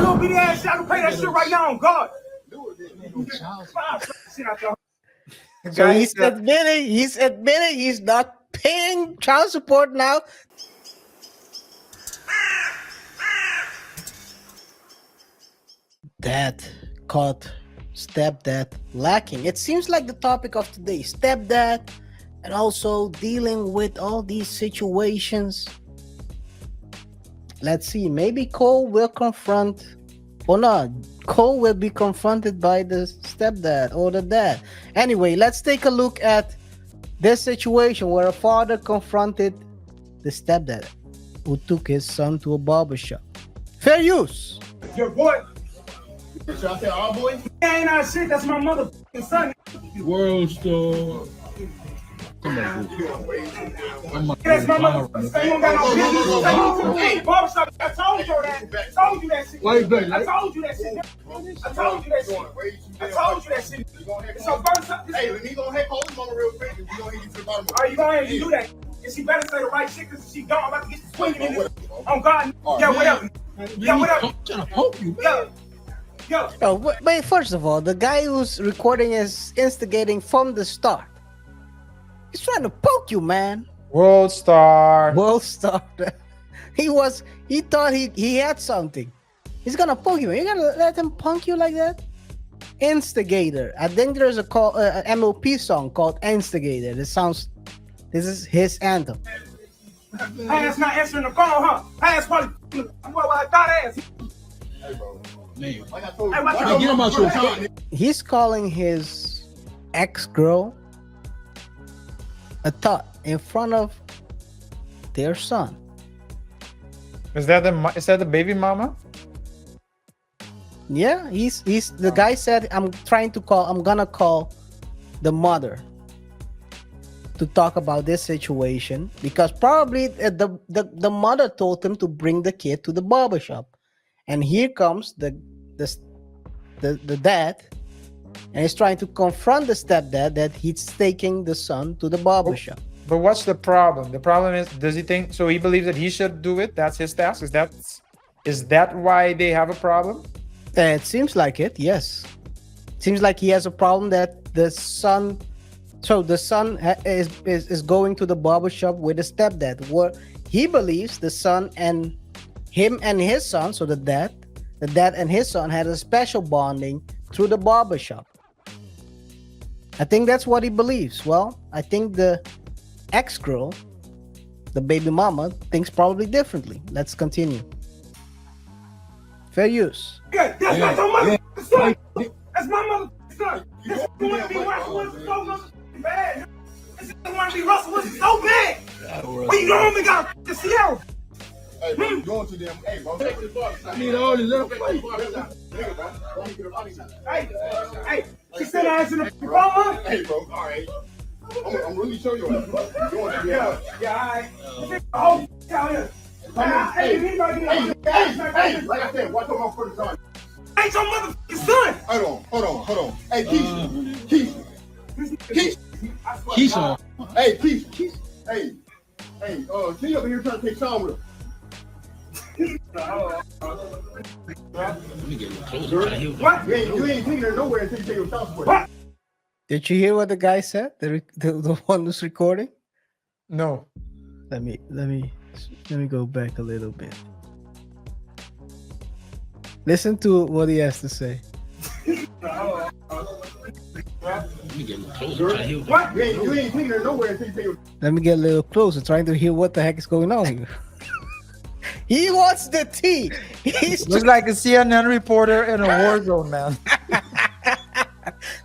little bitty ass shit, I can pay that shit right now on God. So he's admitting he's not paying child support now. Dad caught stepdad lacking. It seems like the topic of today, stepdad, and also dealing with all these situations. Let's see, maybe Cole will confront, or not, Cole will be confronted by the stepdad or the dad. Anyway, let's take a look at this situation where a father confronted the stepdad who took his son to a barbershop. Fair use. Your boy. Should I say our boy? Ain't our shit, that's my motherfucking son. World Star. Come on, that's my motherfucking son. You don't got no business. Hey, Barbershop, I told you that. I told you that shit. Why you been? I told you that shit. I told you that shit. I told you that shit. It's your first time. Hey, when he gonna hit hold his mama real quick, we gonna hit you to the bottom. Are you going to do that? And she better say the right shit, because if she don't, I'm about to get you swinging in this. On God. Yeah, whatever. Yeah, whatever. I'm trying to poke you, man. Oh, wait, first of all, the guy who's recording is instigating from the start. He's trying to poke you, man. World Star. He thought he had something. He's gonna poke you. You gonna let him punk you like that? Instigator. I think there's a MLP song called Instigator. This is his anthem. Hey, that's not answering the phone, huh? Hey, that's probably I thought ass. Hey, bro. Man. He's calling his ex-girl a thought in front of their son. Is that the baby mama? Yeah, he's the guy said I'm gonna call the mother to talk about this situation, because probably the mother told him to bring the kid to the barbershop. And here comes the dad, and he's trying to confront the stepdad that he's taking the son to the barbershop. But what's the problem? The problem is, does he think so? He believes that he should do it. That's his task. Is that why they have a problem? It seems like it. Yes, seems like he has a problem that the son. So the son is going to the barbershop with the stepdad, where he believes the son and him and his son, so the dad and his son had a special bonding through the barbershop. I think that's what he believes. Well, I think the ex-girl, the baby mama, thinks probably differently. Let's continue. Fair use. Yeah, that's my motherfucking son. That's my motherfucking son. This want to be Russell Wilson so motherfucking bad. This want to be Russell Wilson so bad. Well, you don't even got the Sierra. Hey, bro, you going to them? Hey, bro, take the box. I need all this up. Hey, she said I asked in the phone. Hey, bro, all right. I'm really showing you. Yeah, all right. Oh, out here. Hey, like I said, watch out for the son. Ain't your motherfucking son. Hold on. Hey, Keisha. Hey, Keisha. Hey, she over here trying to take Sean with her. Let me get closer. What? You ain't taking her nowhere until you take your child support. What? Did you hear what the guy said? The one who's recording? No. Let me go back a little bit. Listen to what he has to say. Let me get closer. What? You ain't taking her nowhere until you take your. Let me get a little closer, trying to hear what the heck is going on here. He wants the tea. He's Looks like a CNN reporter in a war zone, man.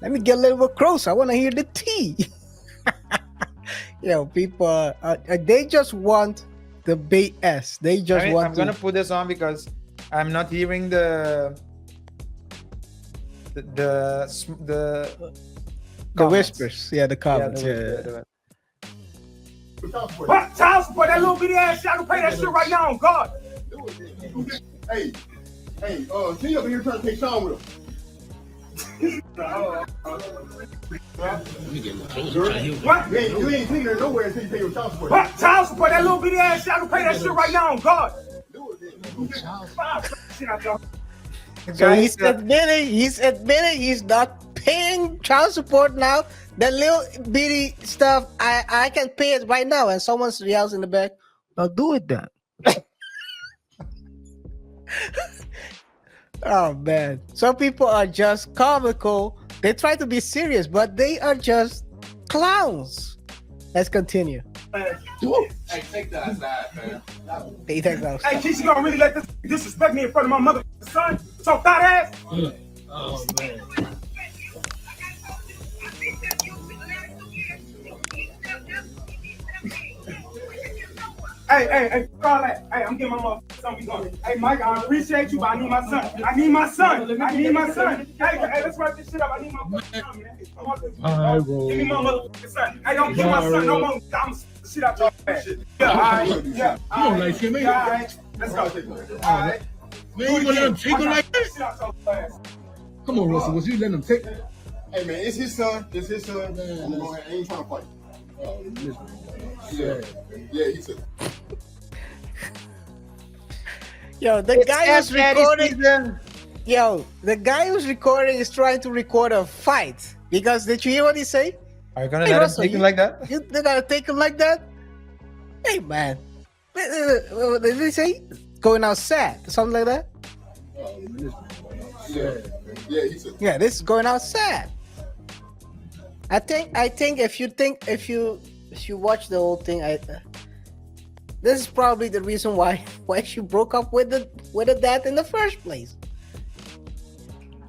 Let me get a little bit closer. I want to hear the tea. People, they just want the BS. They just want. I'm gonna put this on because I'm not hearing the whispers. Yeah, the comments. What? Child support, that little bitty ass shit, I can pay that shit right now on God. Hey, she over here trying to take Sean with her. Let me get closer. What? You ain't taking her nowhere until you pay your child support. What? Child support, that little bitty ass shit, I can pay that shit right now on God. So he's admitting he's not paying child support now. That little bitty stuff, I can pay it right now. And someone yells in the back, "Now do it then." Oh man, some people are just comical. They try to be serious, but they are just clowns. Let's continue. Hey, take that aside, man. They take those. hey, she gonna really let this disrespect me in front of my mother, son? So fat ass. Oh man. Hey, all that. Hey, I'm getting my motherfucking son. We going. Hey, Mike, I appreciate you, but I need my son. I need my son. Hey, let's wrap this shit up. I need my motherfucking son, man. All right, bro. Give me my motherfucking son. Hey, don't kill my son no more. I'm shit out your ass. Yeah, all right. Yeah. Come on, like shit, man. Yeah, all right. Let's go. All right. Man, you gonna let him take him like that? Shit out your ass. Come on, Russell. Was you letting him take? Hey, man, it's his son. It's his son. Man, I'm going I ain't trying to fight. Oh, listen. Yeah, he took. Yo, the guy who's recording. Yo, the guy who's recording is trying to record a fight. Because did you hear what he say? Are you gonna Hey, let Russell, him take him like that? They're gonna take him like that? Hey man, what did he say? Going out sad, something like that? Oh, listen. Yeah, he took. Yeah, this is going out sad. I think if you watch the whole thing, this is probably the reason why she broke up with the dad in the first place.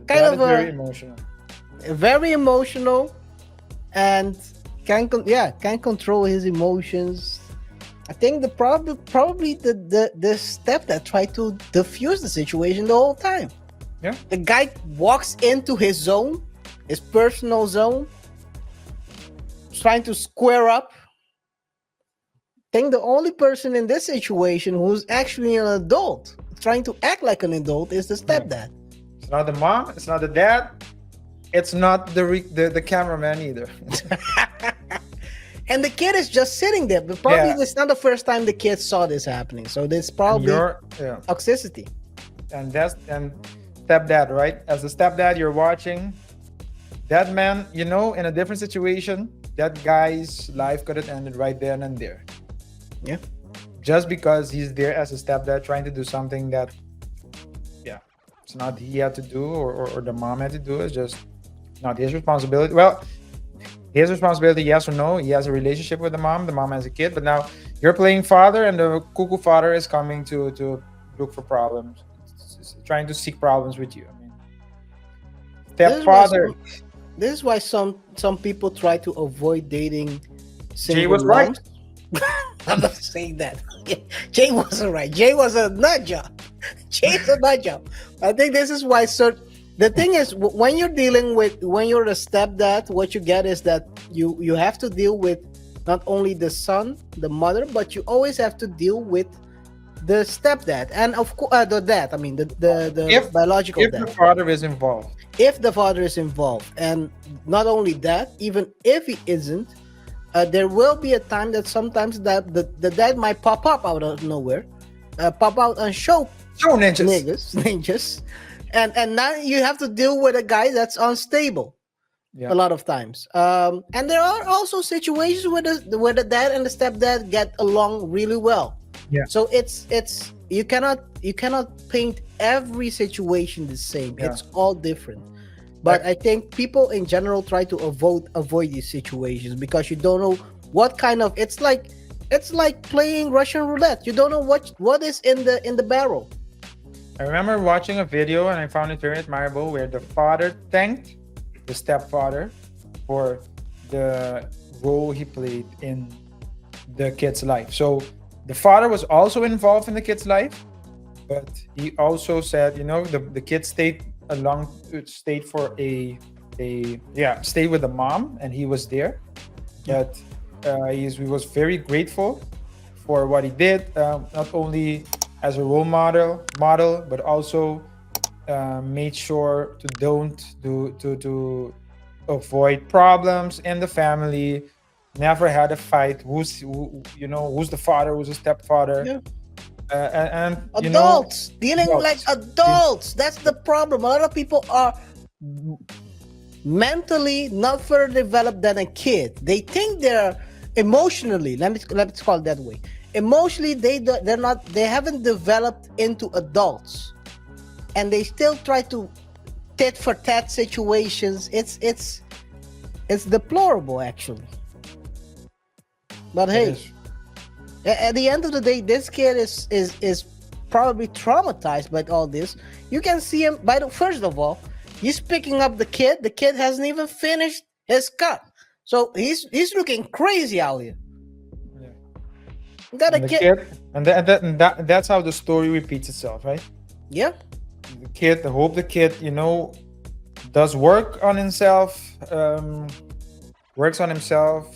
Kind That of is very emotional. Very emotional, and can control his emotions. I think probably the step that tried to diffuse the situation the whole time. Yeah. The guy walks into his zone, his personal zone, trying to square up. I think the only person in this situation who's actually an adult, trying to act like an adult, is the stepdad. It's not the mom. It's not the dad. It's not the cameraman either. And the kid is just sitting there. But probably it's not the first time the kid saw this happening. So there's probably toxicity. And stepdad, right? As a stepdad, you're watching that man, in a different situation, that guy's life could have ended right then and there. Yeah. Just because he's there as a stepdad trying to do something that, it's not he had to do or the mom had to do. It's just not his responsibility. Well, his responsibility, yes or no. He has a relationship with the mom. The mom has a kid. But now you're playing father, and the cuckoo father is coming to look for problems. It's trying to seek problems with you. I mean, stepfather. This is why some people try to avoid dating single Jay was moms. right. I'm not saying that. Jay wasn't right. Jay was a nut job. Jay's a nut job. I think this is why. So the thing is, when you're a stepdad, what you get is that you have to deal with not only the son, the mother, but you always have to deal with the stepdad and of course the dad. I mean the biological dad. If the father is involved. If the father is involved, and not only that, even if he isn't, there will be a time that sometimes that the dad might pop up out of nowhere, pop out and show ninjas, and now you have to deal with a guy that's unstable. A lot of times, and there are also situations where the dad and the stepdad get along really well. Yeah. So it's you cannot paint every situation the same. Yeah. It's all different. But I think people in general try to avoid these situations because you don't know what kind of. It's like playing Russian roulette. You don't know what is in the barrel. I remember watching a video and I found it very admirable where the father thanked the stepfather for the role he played in the kid's life. So the father was also involved in the kid's life, but he also said, the kid stayed for stayed with the mom, and he was there. But he was very grateful for what he did, not only as a role model, but also made sure to avoid problems in the family. Never had a fight. Who's the father? Who's the stepfather? and you know, Adults dealing like adults. adults. That's the problem. A lot of people are mentally not further developed than a kid. They think they're emotionally. Let's call it that way. Emotionally, they're not. They haven't developed into adults, and they still try to tit for tat situations. It's deplorable, actually. But It hey, is. at the end of the day, this kid is probably traumatized by all this. You can see him first of all, he's picking up the kid. The kid hasn't even finished his cut, so he's looking crazy out here. Yeah. You got And a the kid. kid, and that's how the story repeats itself, right? Yeah, The kid, I hope the kid, does work on himself, works on himself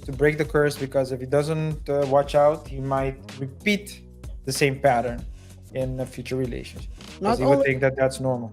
to break the curse, because if he doesn't watch out, he might repeat the same pattern in a future relationship, Not because he would only- think that that's normal.